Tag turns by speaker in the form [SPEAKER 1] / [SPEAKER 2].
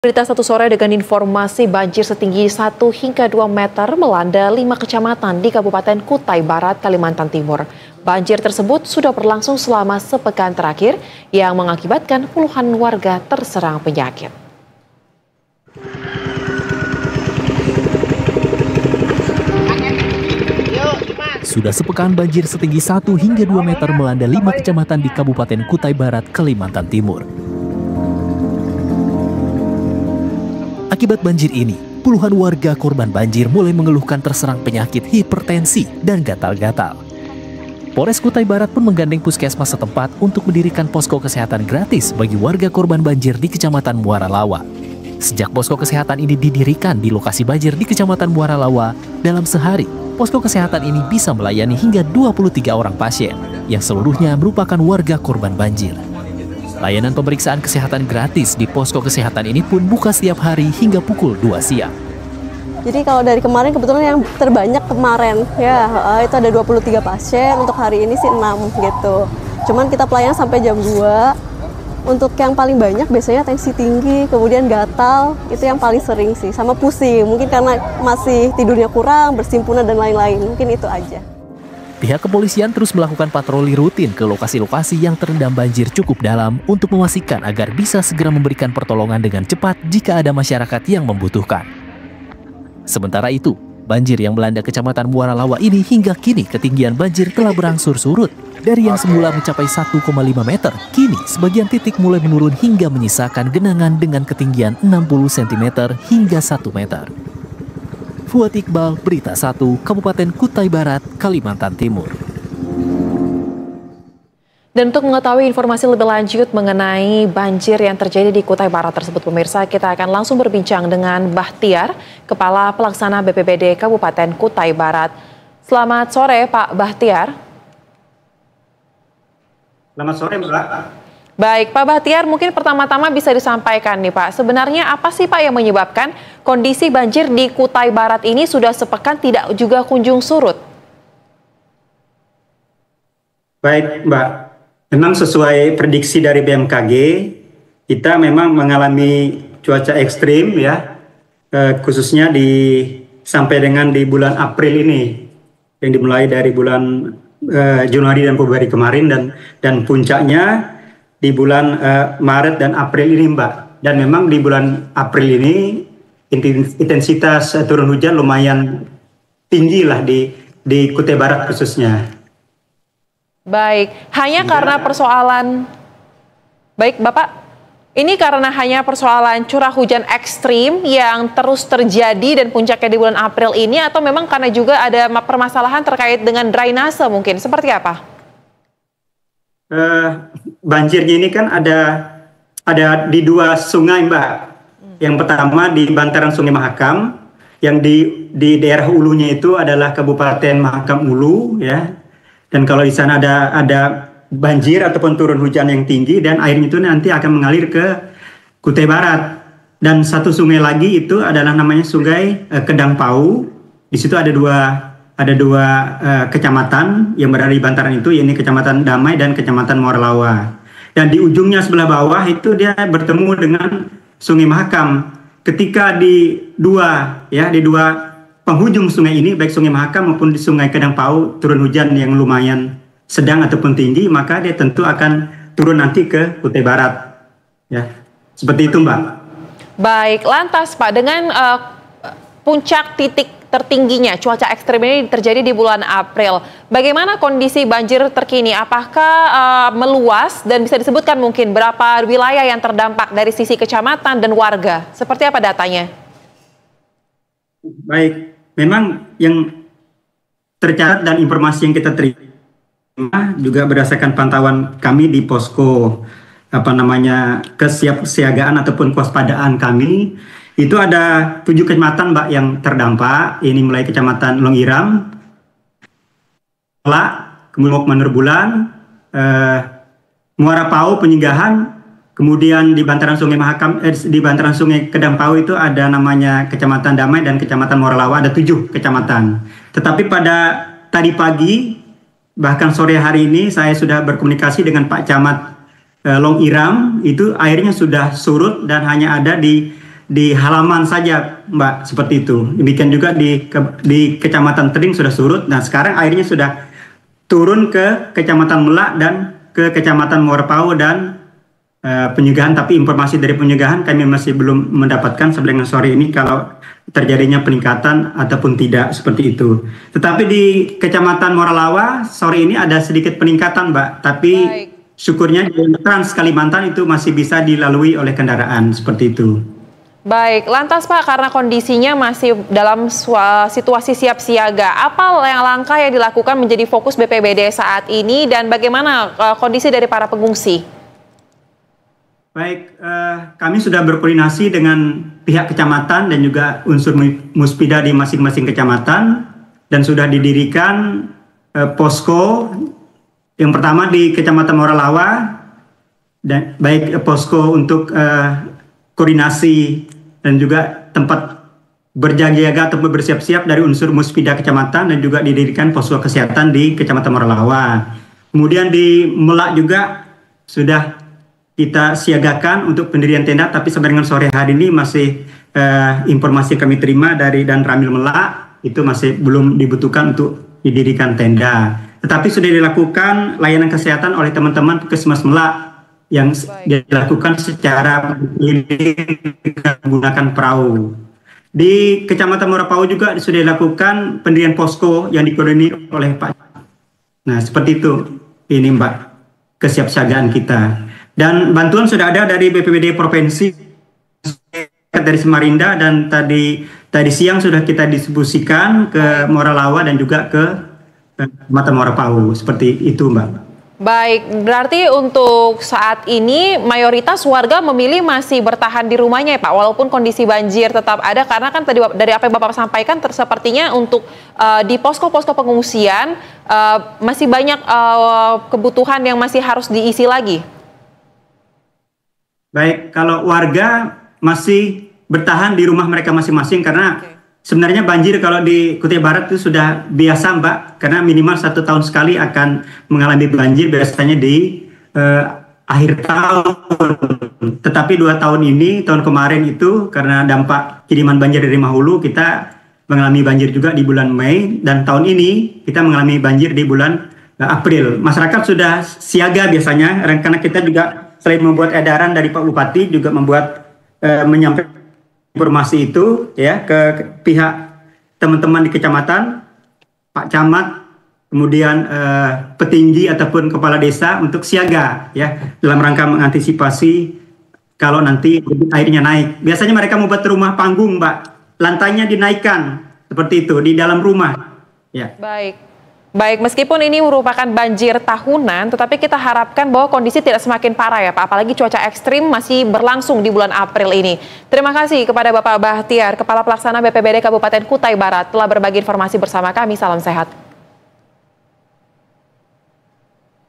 [SPEAKER 1] Berita satu sore dengan informasi banjir setinggi 1 hingga 2 meter melanda 5 kecamatan di Kabupaten Kutai Barat, Kalimantan Timur. Banjir tersebut sudah berlangsung selama sepekan terakhir yang mengakibatkan puluhan warga terserang penyakit.
[SPEAKER 2] Sudah sepekan banjir setinggi 1 hingga 2 meter melanda 5 kecamatan di Kabupaten Kutai Barat, Kalimantan Timur. Akibat banjir ini, puluhan warga korban banjir mulai mengeluhkan terserang penyakit hipertensi dan gatal-gatal. Polres Kutai Barat pun menggandeng puskesmas setempat untuk mendirikan posko kesehatan gratis bagi warga korban banjir di Kecamatan Muara Lawa. Sejak posko kesehatan ini didirikan di lokasi banjir di Kecamatan Muara Lawa, dalam sehari, posko kesehatan ini bisa melayani hingga 23 orang pasien, yang seluruhnya merupakan warga korban banjir. Layanan pemeriksaan kesehatan gratis di posko kesehatan ini pun buka setiap hari hingga pukul 2 siang.
[SPEAKER 3] Jadi kalau dari kemarin kebetulan yang terbanyak kemarin ya itu ada 23 pasien, untuk hari ini sih 6 gitu. Cuman kita pelayanan sampai jam 2. Untuk yang paling banyak biasanya tensi tinggi, kemudian gatal, itu yang paling sering sih, sama pusing. Mungkin karena masih tidurnya kurang, bersimpunan dan lain-lain, mungkin itu aja.
[SPEAKER 2] Pihak kepolisian terus melakukan patroli rutin ke lokasi-lokasi yang terendam banjir cukup dalam untuk memastikan agar bisa segera memberikan pertolongan dengan cepat jika ada masyarakat yang membutuhkan. Sementara itu, banjir yang melanda Kecamatan Muara Lawa ini hingga kini ketinggian banjir telah berangsur surut. Dari yang semula mencapai 1,5 meter, kini sebagian titik mulai menurun hingga menyisakan genangan dengan ketinggian 60 cm hingga 1 meter. Fuad Iqbal, Berita 1, Kabupaten Kutai Barat, Kalimantan Timur.
[SPEAKER 1] Dan untuk mengetahui informasi lebih lanjut mengenai banjir yang terjadi di Kutai Barat tersebut, pemirsa, kita akan langsung berbincang dengan Bahtiar, Kepala Pelaksana BPBD Kabupaten Kutai Barat. Selamat sore, Pak Bahtiar.
[SPEAKER 4] Selamat sore, Mbak.
[SPEAKER 1] Baik, Pak Bahtiar, mungkin pertama-tama bisa disampaikan nih Pak, sebenarnya apa sih Pak yang menyebabkan kondisi banjir di Kutai Barat ini sudah sepekan tidak juga kunjung surut?
[SPEAKER 4] Baik, Mbak. Memang sesuai prediksi dari BMKG, kita memang mengalami cuaca ekstrim ya, khususnya sampai dengan di bulan April ini, yang dimulai dari bulan Januari dan Februari kemarin dan puncaknya di bulan Maret dan April ini, Mbak. Dan memang di bulan April ini intensitas turun hujan lumayan tinggi lah di Kutai Barat khususnya.
[SPEAKER 1] Baik, hanya karena persoalan, baik Bapak, ini karena hanya persoalan curah hujan ekstrim yang terus terjadi dan puncaknya di bulan April ini, atau memang karena juga ada permasalahan terkait dengan drainase mungkin, seperti apa?
[SPEAKER 4] Banjirnya ini kan ada di 2 sungai, Mbak. Yang pertama di bantaran Sungai Mahakam, yang di daerah hulunya itu adalah Kabupaten Mahakam Hulu ya. Dan kalau di sana ada banjir ataupun turun hujan yang tinggi, dan airnya itu nanti akan mengalir ke Kutai Barat. Dan satu sungai lagi itu adalah namanya Sungai Kedang Pau. Di situ ada dua kecamatan yang berada di bantaran itu, yaitu Kecamatan Damai dan Kecamatan Muara Lawa. Dan di ujungnya sebelah bawah itu dia bertemu dengan Sungai Mahakam. Ketika di dua penghujung sungai ini, baik Sungai Mahakam maupun di Sungai Kedang Pau, turun hujan yang lumayan sedang ataupun tinggi, maka dia tentu akan turun nanti ke Kutai Barat. Ya, seperti itu, Mbak.
[SPEAKER 1] Baik, lantas Pak, dengan puncak titik tertingginya cuaca ekstrim ini terjadi di bulan April. Bagaimana kondisi banjir terkini? Apakah meluas dan bisa disebutkan mungkin berapa wilayah yang terdampak dari sisi kecamatan dan warga? Seperti apa datanya?
[SPEAKER 4] Baik, memang yang tercatat dan informasi yang kita terima juga berdasarkan pantauan kami di posko kesiapsiagaan ataupun kewaspadaan kami. Itu ada 7 kecamatan, Mbak, yang terdampak. Ini mulai Kecamatan Longiram, kemudian Manur Bulan, Muara Pau, Penyinggahan, kemudian di bantaran Sungai Mahakam, di bantaran Sungai Kedang Pau itu ada namanya Kecamatan Damai dan Kecamatan Muara Lawa, ada 7 kecamatan. Tetapi pada tadi pagi, bahkan sore hari ini saya sudah berkomunikasi dengan Pak Camat Longiram, itu airnya sudah surut dan hanya ada di di halaman saja, Mbak, seperti itu. Demikian juga di Kecamatan Tering sudah surut. Nah, sekarang airnya sudah turun ke Kecamatan Melak dan ke Kecamatan Muarapau dan penyegahan. Tapi informasi dari penyegahan kami masih belum mendapatkan sampai dengan sore ini kalau terjadinya peningkatan ataupun tidak, seperti itu. Tetapi di Kecamatan Moralawa sore ini ada sedikit peningkatan, Mbak. Tapi syukurnya di Trans Kalimantan itu masih bisa dilalui oleh kendaraan, seperti itu.
[SPEAKER 1] Baik, lantas Pak, karena kondisinya masih dalam situasi siap siaga, apa yang langkah yang dilakukan menjadi fokus BPBD saat ini dan bagaimana kondisi dari para pengungsi?
[SPEAKER 4] Baik, kami sudah berkoordinasi dengan pihak kecamatan dan juga unsur muspida di masing-masing kecamatan dan sudah didirikan posko. Yang pertama di Kecamatan Moralawa, dan baik posko untuk koordinasi dan juga tempat berjaga-jaga atau bersiap-siap dari unsur muspida kecamatan, dan juga didirikan posko kesehatan di Kecamatan Moralawa. Kemudian di Melak juga sudah kita siagakan untuk pendirian tenda, tapi sampai dengan sore hari ini masih informasi kami terima dari Dan Ramil Melak itu masih belum dibutuhkan untuk didirikan tenda. Tetapi sudah dilakukan layanan kesehatan oleh teman-teman Puskesmas Melak yang dilakukan secara menggunakan perahu. Di Kecamatan Muarapau juga sudah dilakukan pendirian posko yang dikoordinir oleh Pak. Nah, seperti itu ini, Mbak, kesiapsiagaan kita. Dan bantuan sudah ada dari BPBD Provinsi, dari Samarinda, dan tadi siang sudah kita distribusikan ke Moralawa dan juga ke Kecamatan Muarapau. Seperti itu, Mbak.
[SPEAKER 1] Baik, berarti untuk saat ini mayoritas warga memilih masih bertahan di rumahnya ya Pak, walaupun kondisi banjir tetap ada, karena kan tadi dari apa yang Bapak sampaikan sepertinya untuk di posko-posko pengungsian masih banyak kebutuhan yang masih harus diisi lagi.
[SPEAKER 4] Baik, kalau warga masih bertahan di rumah mereka masing-masing karena sebenarnya banjir kalau di Kutai Barat itu sudah biasa, Mbak, karena minimal 1 tahun sekali akan mengalami banjir, biasanya di akhir tahun. Tetapi 2 tahun ini, tahun kemarin itu karena dampak kiriman banjir dari Mahulu, kita mengalami banjir juga di bulan Mei, dan tahun ini kita mengalami banjir di bulan April. Masyarakat sudah siaga biasanya, karena kita juga selain membuat edaran dari Pak Bupati, juga membuat menyampaikan informasi itu ya ke pihak teman-teman di kecamatan, Pak Camat, kemudian petinggi ataupun kepala desa untuk siaga ya dalam rangka mengantisipasi kalau nanti airnya naik. Biasanya mereka membuat rumah panggung, Mbak, lantainya dinaikkan seperti itu di dalam rumah. Ya.
[SPEAKER 1] Baik, meskipun ini merupakan banjir tahunan, tetapi kita harapkan bahwa kondisi tidak semakin parah ya Pak, apalagi cuaca ekstrim masih berlangsung di bulan April ini. Terima kasih kepada Bapak Bahtiar, Kepala Pelaksana BPBD Kabupaten Kutai Barat, telah berbagi informasi bersama kami. Salam sehat.